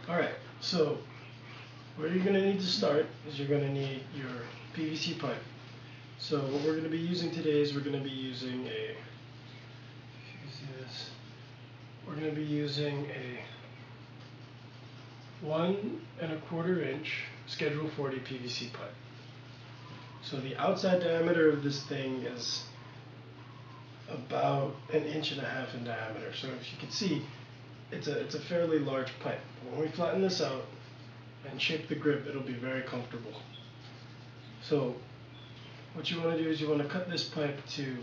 Alright, so where you're going to need to start is you're going to need your PVC pipe. So what we're going to be using today is we're going to be using a, if you see this, we're going to be using a 1 1/4 inch Schedule 40 PVC pipe. So the outside diameter of this thing is about 1.5 inches in diameter. So if you can see, it's a fairly large pipe. When we flatten this out and shape the grip, it'll be very comfortable. So what you want to do is you want to cut this pipe to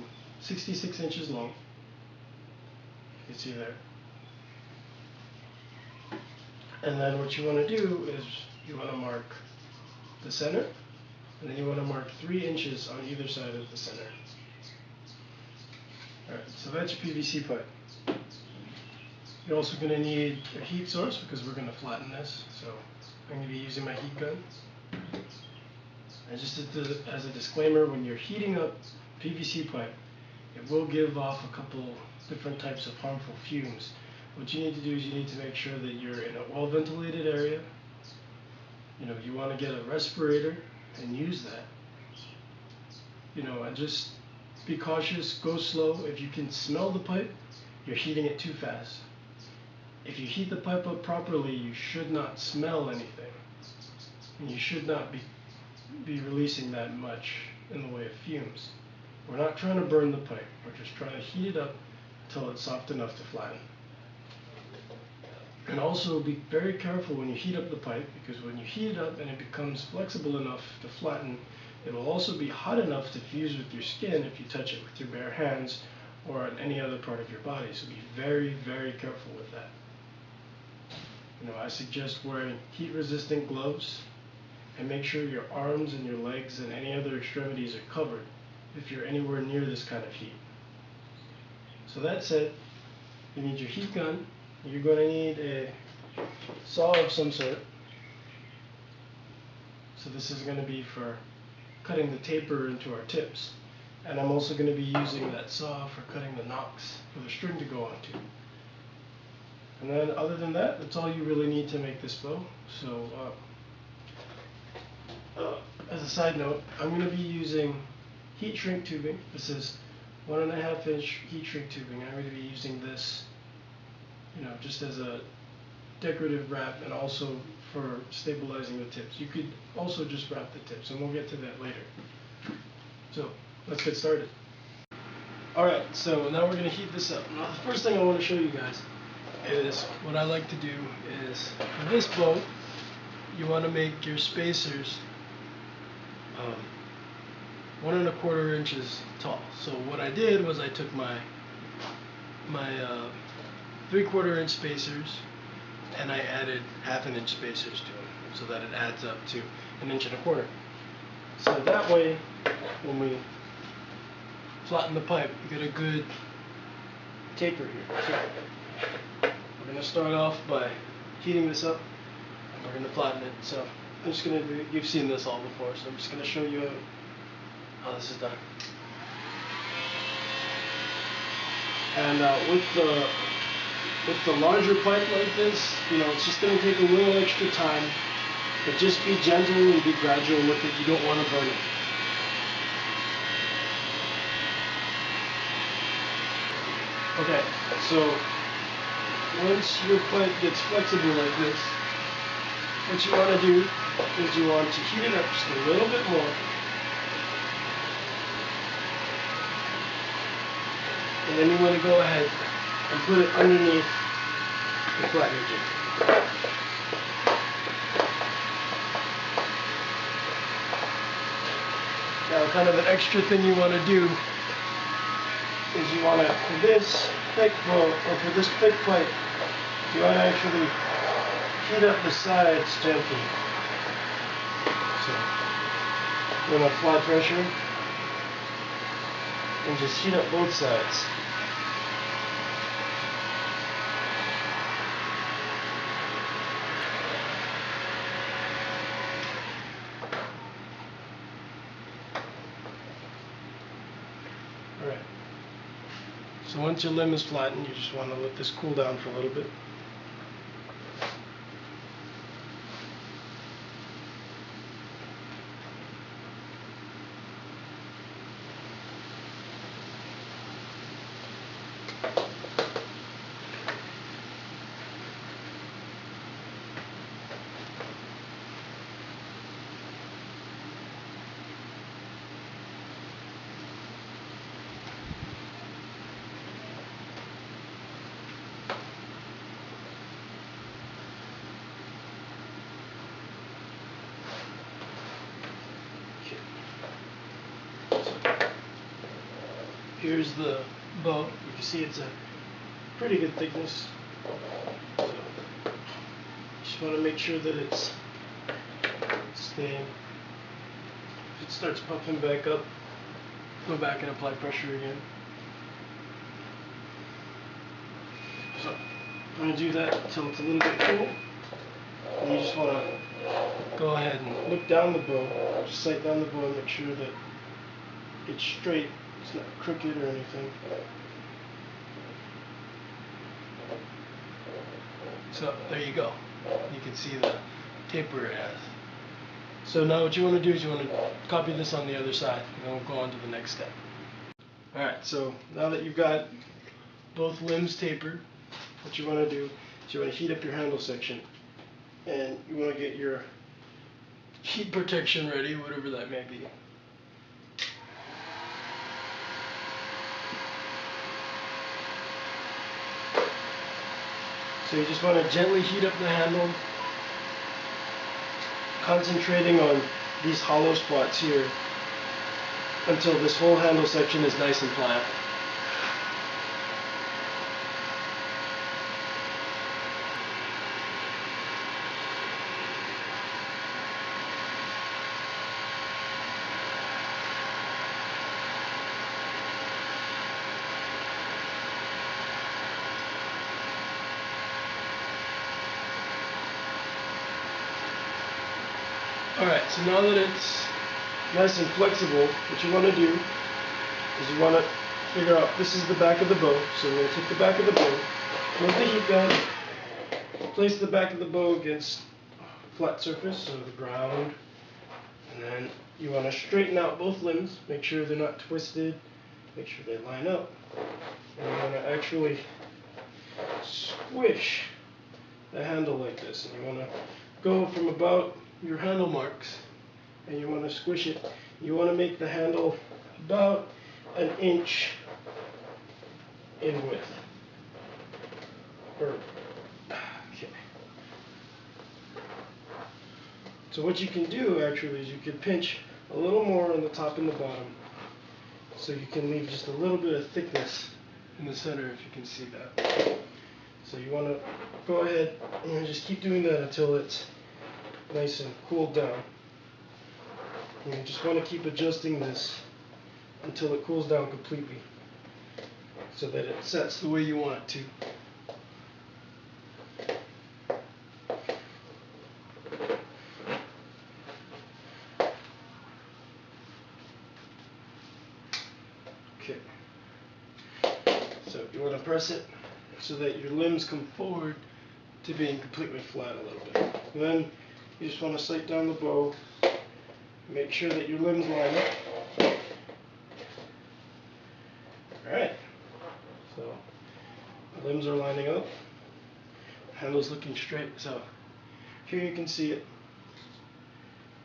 66 inches long. You can see there. And then what you want to do is you want to mark the center, and then you want to mark 3 inches on either side of the center. Alright, so that's your PVC pipe. You're also going to need a heat source because we're going to flatten this. So I'm going to be using my heat gun. And just as a disclaimer, when you're heating up PVC pipe, it will give off a couple different types of harmful fumes. What you need to do is you need to make sure that you're in a well-ventilated area. You want to get a respirator and use that. And just be cautious, go slow. If you can smell the pipe, you're heating it too fast. If you heat the pipe up properly, you should not smell anything. And you should not be releasing that much in the way of fumes. We're not trying to burn the pipe. We're just trying to heat it up until it's soft enough to flatten. And also be very careful when you heat up the pipe, because when you heat it up and it becomes flexible enough to flatten, it will also be hot enough to fuse with your skin if you touch it with your bare hands or on any other part of your body. So be very, very careful with that. I suggest wearing heat-resistant gloves, and make sure your arms and your legs and any other extremities are covered if you're anywhere near this kind of heat. So that said, you need your heat gun. You're going to need a saw of some sort. So this is going to be for cutting the taper into our tips. And I'm also going to be using that saw for cutting the nocks for the string to go onto. And then other than that, that's all you really need to make this bow. So as a side note, I'm going to be using heat shrink tubing. This is 1.5 inch heat shrink tubing. I'm going to be using this just as a decorative wrap and also for stabilizing the tips. You could also just wrap the tips, and we'll get to that later. So let's get started. Alright, so now we're going to heat this up. Now the first thing I want to show you guys is what I like to do is, for this bow, you want to make your spacers 1 1/4 inches tall. So what I did was I took my 3/4 inch spacers and I added 1/2 inch spacers to them so that it adds up to 1 1/4 inches. So that way, when we flatten the pipe, you get a good taper here. So we're going to start off by heating this up, and we're going to flatten it. So I'm just going to you've seen this all before, so I'm just going to show you how this is done. And with the larger pipe like this, it's just going to take a little extra time, but just be gentle and be gradual with it. You don't want to burn it. Okay, so once your pipe gets flexible like this, what you want to do is you want to heat it up just a little bit more. And then you want to go ahead and put it underneath the flattening jig. Now, kind of an extra thing you want to do is you want to, for this thick bow, or for this thick pipe, you want to actually heat up the sides gently. So, you want to apply pressure and just heat up both sides. Alright, so once your limb is flattened, you just want to let this cool down for a little bit. here's the bow. You can see it's a pretty good thickness. So just want to make sure that it's staying. If it starts puffing back up, go back and apply pressure again. So I'm going to do that until it's a little bit cool. And you just want to go ahead and look down the bow, just sight down the bow and make sure that it's straight, it's not crooked or anything. So there you go. You can see the taper it has. So now what you want to do is you want to copy this on the other side, and then we'll go on to the next step. Alright, so now that you've got both limbs tapered, what you want to do is you want to heat up your handle section. And you want to get your heat protection ready, whatever that may be. So you just want to gently heat up the handle, concentrating on these hollow spots here until this whole handle section is nice and flat. Alright, so now that it's nice and flexible, what you want to do is you want to figure out, this is the back of the bow, so we're going to take the back of the bow, move the heat gun, place the back of the bow against a flat surface, so the ground, and then you want to straighten out both limbs, make sure they're not twisted, make sure they line up, and you want to actually squish the handle like this, and you want to go from about your handle marks and you want to squish it. You want to make the handle about an inch in width. Okay. So what you can do actually is you can pinch a little more on the top and the bottom so you can leave just a little bit of thickness in the center, if you can see that. So you want to go ahead and just keep doing that until it's nice and cooled down. And you just want to keep adjusting this until it cools down completely so that it sets the way you want it to. Okay. So you want to press it so that your limbs come forward to being completely flat a little bit. And then you just want to sight down the bow, make sure that your limbs line up. Alright, so the limbs are lining up, handle's looking straight, so here you can see it.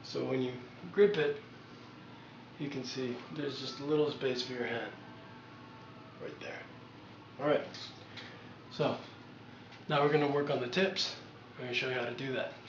So when you grip it, you can see there's just a little space for your hand, right there. Alright, so now we're going to work on the tips. I'm going to show you how to do that.